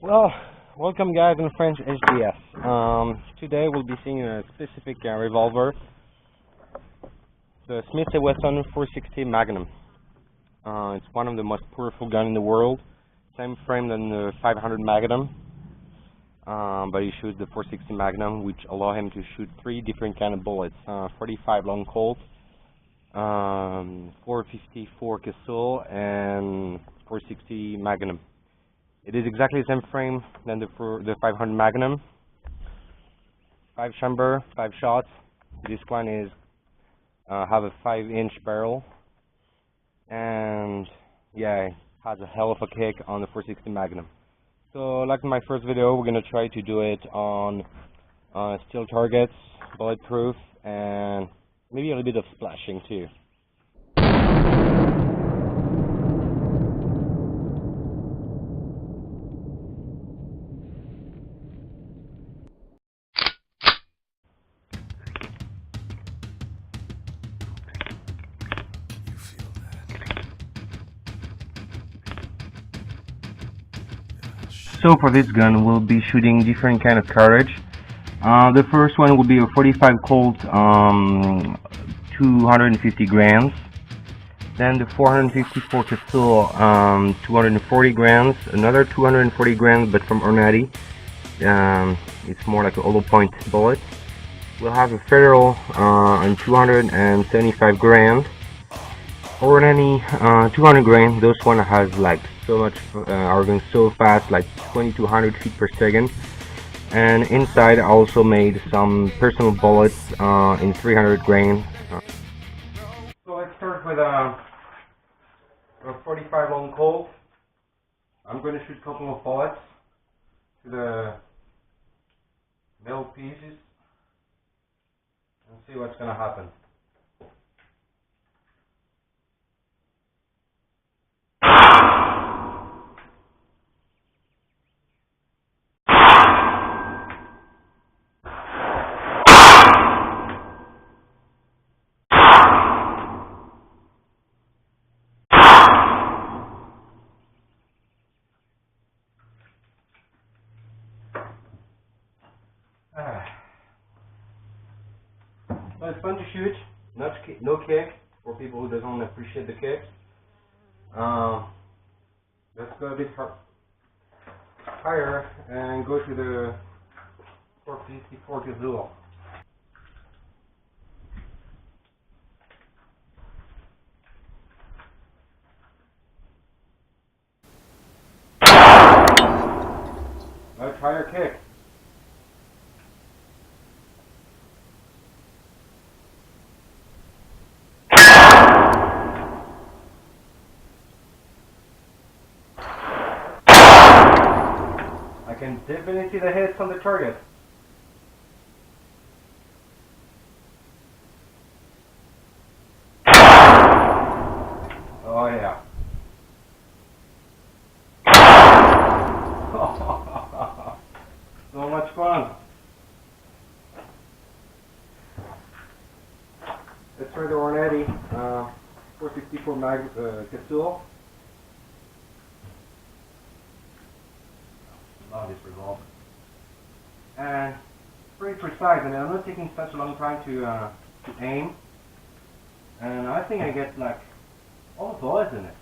Well, welcome guys in French HDS. Today we'll be seeing a specific revolver, the Smith Wesson 460 Magnum. It's one of the most powerful guns in the world. Same frame than the 500 Magnum, but he shoots the 460 Magnum, which allow him to shoot 3 different kind of bullets: 45 long Colt, 454 Castle, and 460 Magnum. It is exactly the same frame than the 500 Magnum. 5 chamber, 5 shots. This one is have a 5-inch barrel, and yeah, it has a hell of a kick on the 460 Magnum. So, like in my first video, we're gonna try to do it on steel targets, bulletproof, and maybe a little bit of splashing too. So for this gun, we'll be shooting different kind of cartridge. The first one will be a 45 Colt, 250 grams. Then the 454 Castle, 240 grams. Another 240 grams, but from Ornati. It's more like a hollow point bullet. We'll have a Federal on 275 grams. Ornati 200 grams. Those one has like so much, are going so fast, like 2200 feet per second. And inside I also made some personal bullets in 300 grain. So let's start with a 45 long Colt. I'm going to shoot a couple of bullets to the metal pieces and see what's going to happen. Well, it's fun to shoot, no kick, for people who don't appreciate the kick. Let's go a bit higher and go to the 454 Gazoo. Much higher kick. I can definitely see the hits on the target. Oh yeah. So much fun. Let's try the Ornati 464 Castle. Love this revolver. And pretty precise, and I'm not taking such a long time to aim. And I think I get like all the bullets in it.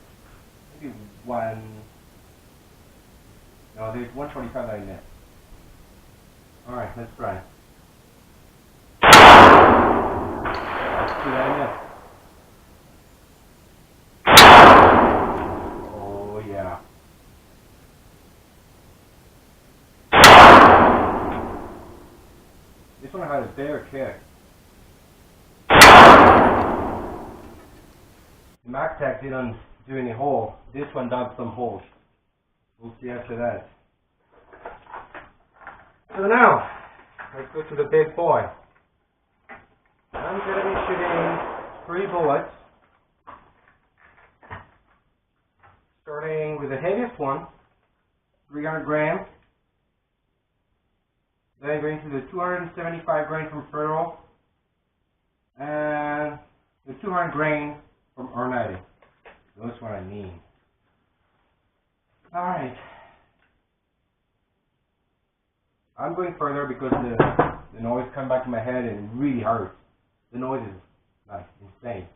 Maybe one. No, there's 125 that I missed. Alright, let's try. See that I missed. Oh yeah. This one had a better kick. The MacTac didn't do any hole. This one dug some holes. We'll see after that. So now, let's go to the big boy. I'm going to be shooting 3 bullets. Starting with the heaviest one, 300 grams. Then going to the 275 grain from Federal, and the 200 grain from Ornati. That's what I mean. Alright. I'm going further because the noise comes back to my head and it really hurts. The noise is like insane.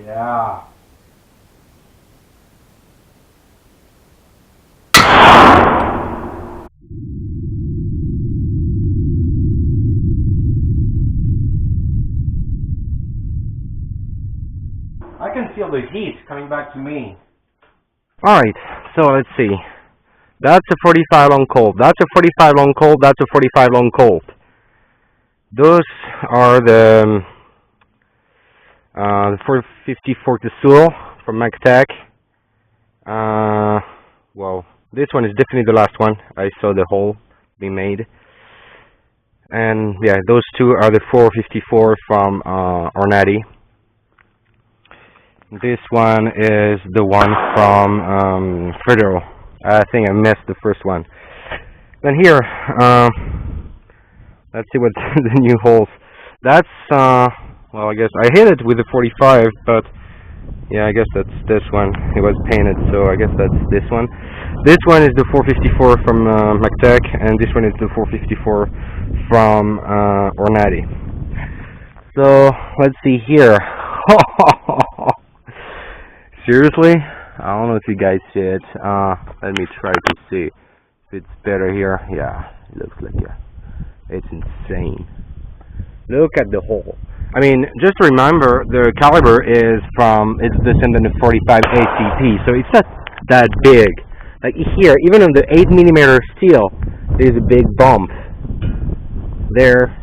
Yeah. I can feel the heat coming back to me. Alright, so let's see. That's a 45 long Colt. That's a 45 long Colt. That's a 45 long Colt. Those are the 454 Casull from Magtech. Well, this one is definitely the last one. I saw the hole being made. And yeah, those two are the 454 from Ornati. This one is the one from Federal. I think I missed the first one. Then here, let's see what the new holes. That's, well, I guess I hit it with the 45, but yeah, I guess that's this one. It was painted, so I guess that's this one. This one is the 454 from Magtech, and this one is the 454 from Ornati. So, let's see here. Seriously? I don't know if you guys see it. Let me try to see if it's better here. Yeah, it looks like, yeah. It's insane. Look at the hole. I mean, just remember, the caliber is from, it's descendant of 45 ACP, so it's not that big. Like here, even on the 8mm steel, there's a big bump. There,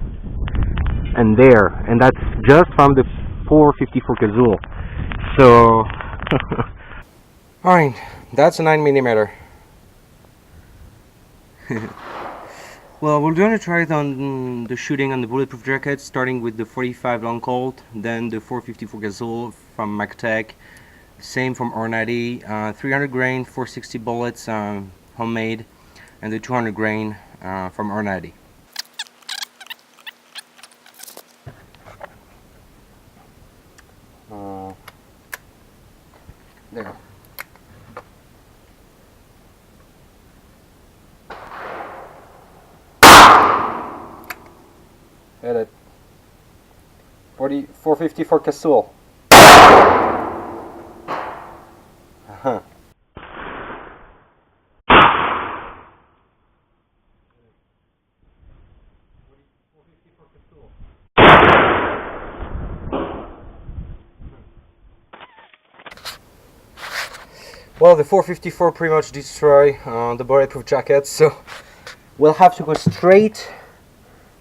and there. And that's just from the 454 Casull. So, alright, that's a 9mm. Well, we're going to try it on the shooting on the bulletproof jacket, starting with the 45 long Colt, then the 454 Casull from Magtech, same from Ornati, 300 grain, 460 bullets, homemade, and the 200 grain from Ornati. There. Hit it. 454 Casull. Uh-huh. Well, the 454 pretty much destroy the bulletproof jacket, so we'll have to go straight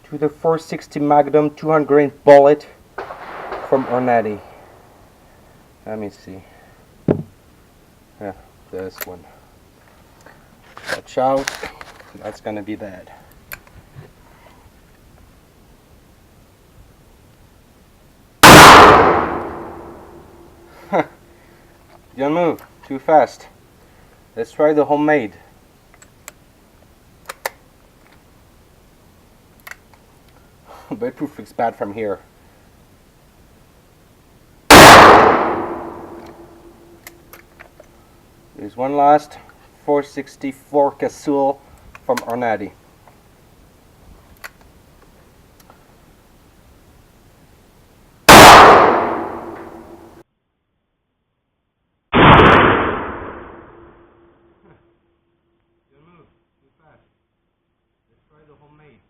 to the 460 Magnum 200 grain bullet from Ornati. Let me see. Yeah, this one. Watch out, that's gonna be bad. Don't move too fast. Let's try the homemade. Bulletproof looks bad from here. There's one last 464 Casull from Ornati. Don't move too fast. Let's try the homemade.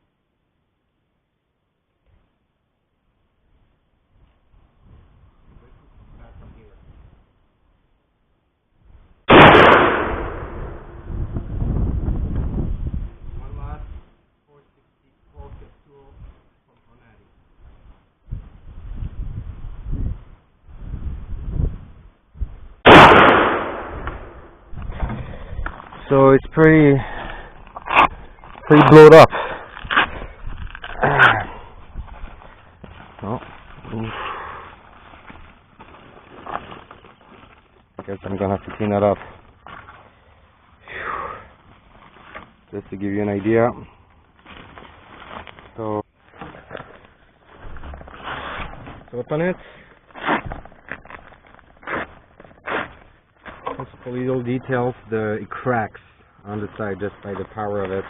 So it's pretty blowed up. Oh, I guess I'm gonna have to clean that up. Just to give you an idea. So open it. For little details, it cracks on the side just by the power of it.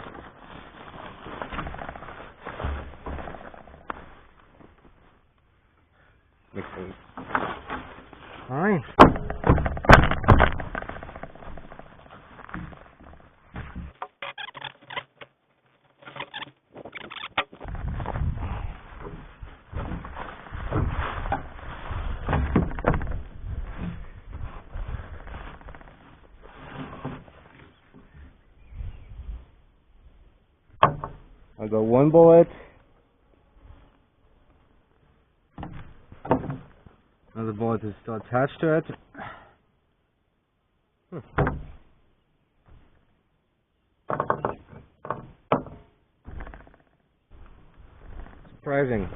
Makes sense. Alright. I got one bullet. Another bullet is still attached to it. Surprising.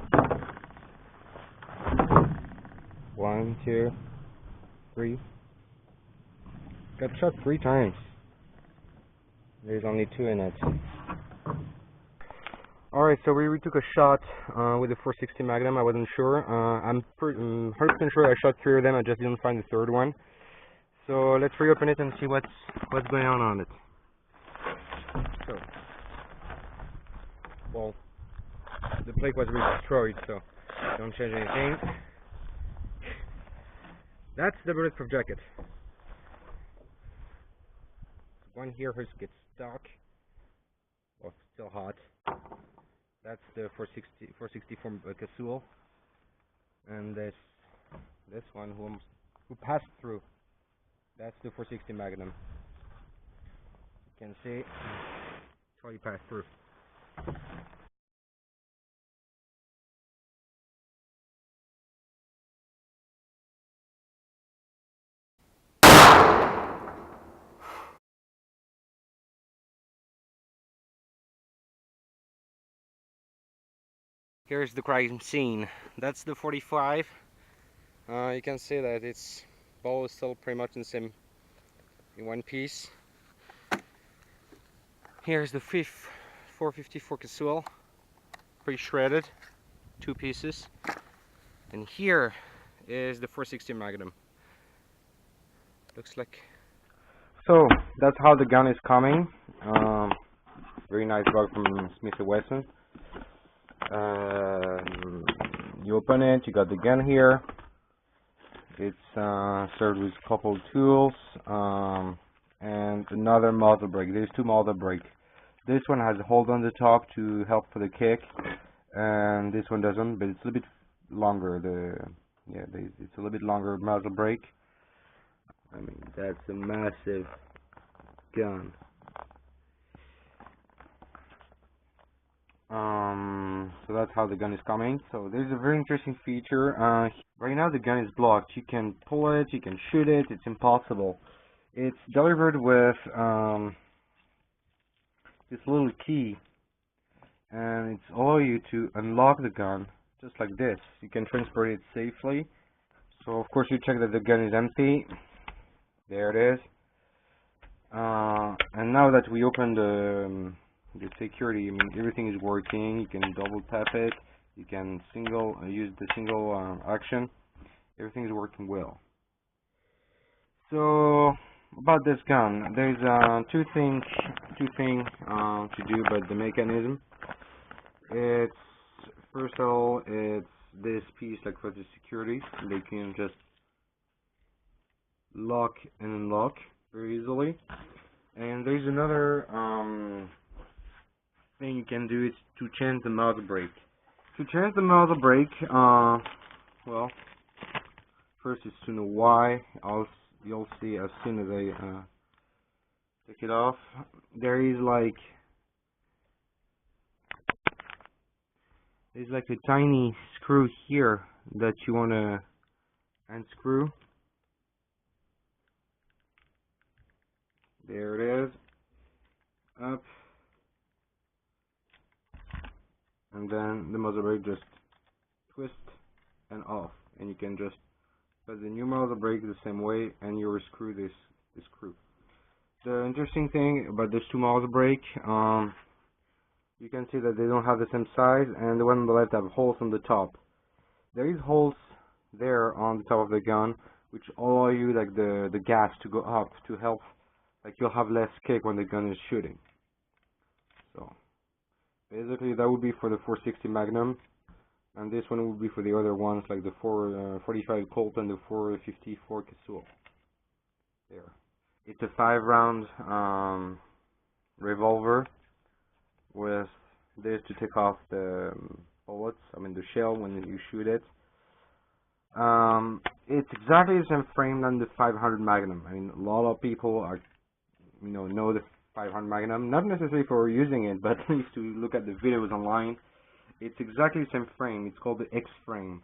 1, 2, 3. Got shot 3 times. There's only 2 in it. Alright, so we retook a shot with the 460 Magnum. I wasn't sure. I'm 100% sure I shot 3 of them. I just didn't find the 3rd one. So let's reopen it and see what's going on it. So, well, the plate was really destroyed, so don't change anything. That's the bulletproof jacket. One here gets stuck. Well, still hot. That's the 460 from Casul, and this one who passed through. That's the 460 Magnum. You can see how you passed through. Here's the crime scene. That's the 45. You can see that its ball is still pretty much in one piece. Here's the 454 Casul, pretty shredded, 2 pieces. And here is the 460 Magnum. Looks like. So that's how the gun is coming. Very nice box from Smith Wesson. You open it, you got the gun here. It's served with a couple tools and another muzzle brake. There's 2 muzzle brake. This one has a hold on the top to help for the kick, and this one doesn't, but it's a little bit longer. It's a little bit longer muzzle brake. I mean, that's a massive gun. So that's how the gun is coming. So there's a very interesting feature. Right now the gun is blocked. You can pull it, you can shoot it. It's impossible. It's delivered with this little key, and it's allow you to unlock the gun just like this. You can transport it safely. So of course you check that the gun is empty. There it is. And now that we open the security, I mean, everything is working. You can double tap it. You can use the single action. Everything is working well. So about this gun, there's two things to do about the mechanism. It's first of all, it's this piece like for the security. They can just lock and unlock very easily. And there's another thing you can do is to change the muzzle brake. To change the muzzle brake, well, first is to know why. You'll see as soon as I take it off. There is like a tiny screw here that you want to unscrew. There it is. Up. And then the muzzle brake just twist and off, and you can just put the new muzzle brake the same way, and you unscrew this screw. The interesting thing about these 2 muzzle brake, you can see that they don't have the same size, and the one on the left have holes on the top. There is holes there on the top of the gun which allow you like the gas to go up to help, like you'll have less kick when the gun is shooting. So basically that would be for the 460 Magnum, and this one would be for the other ones like the 445 Colt and the 454 Casual. There. It's a 5-round revolver with this to take off the bullets, the shell when you shoot it. It's exactly the same frame than the 500 Magnum. A lot of people are, know the 500 Magnum, not necessarily for using it, but at least to look at the videos online. It's exactly the same frame. It's called the X frame.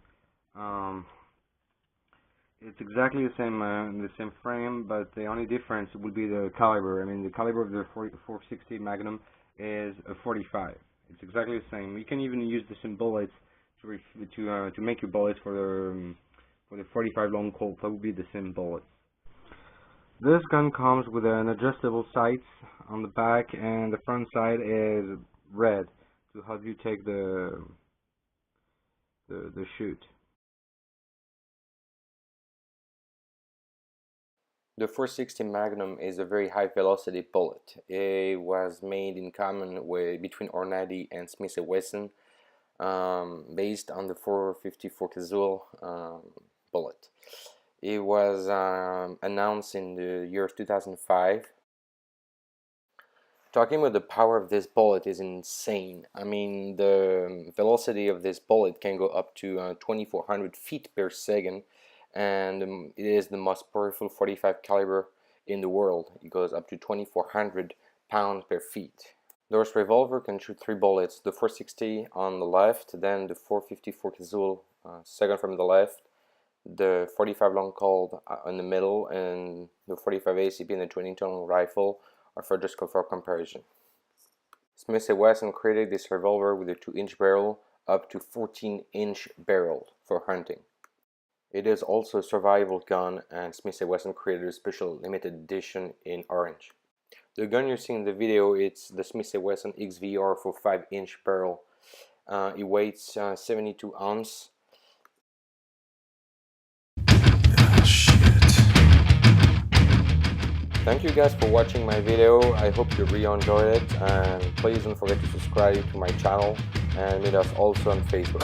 It's exactly the same frame, but the only difference would be the caliber. The caliber of the 460 Magnum is a 45. It's exactly the same. You can even use the same bullets to make your bullets for the 45 long Colt. That would be the same bullets. This gun comes with an adjustable sights on the back, and the front sight is red to help you take the shoot. The 460 Magnum is a very high velocity bullet. It was made in common between Ornati and Smith Wesson, based on the 454 Casual bullet. It was announced in the year 2005. Talking about the power of this bullet is insane. The velocity of this bullet can go up to 2400 feet per second, and it is the most powerful 45 caliber in the world. It goes up to 2400 pounds per feet. This revolver can shoot 3 bullets, the 460 on the left, then the 454 Casual second from the left, the 45 long Colt in the middle, and the 45 ACP and the 20-ton rifle are for just for comparison. Smith Wesson created this revolver with a 2-inch barrel up to 14-inch barrel for hunting. It is also a survival gun, and Smith Wesson created a special limited edition in orange. The gun you're seeing in the video, it's the Smith Wesson XVR for 5-inch barrel. It weighs 72 ounces. Thank you guys for watching my video. I hope you really enjoyed it, and please don't forget to subscribe to my channel and meet us also on Facebook.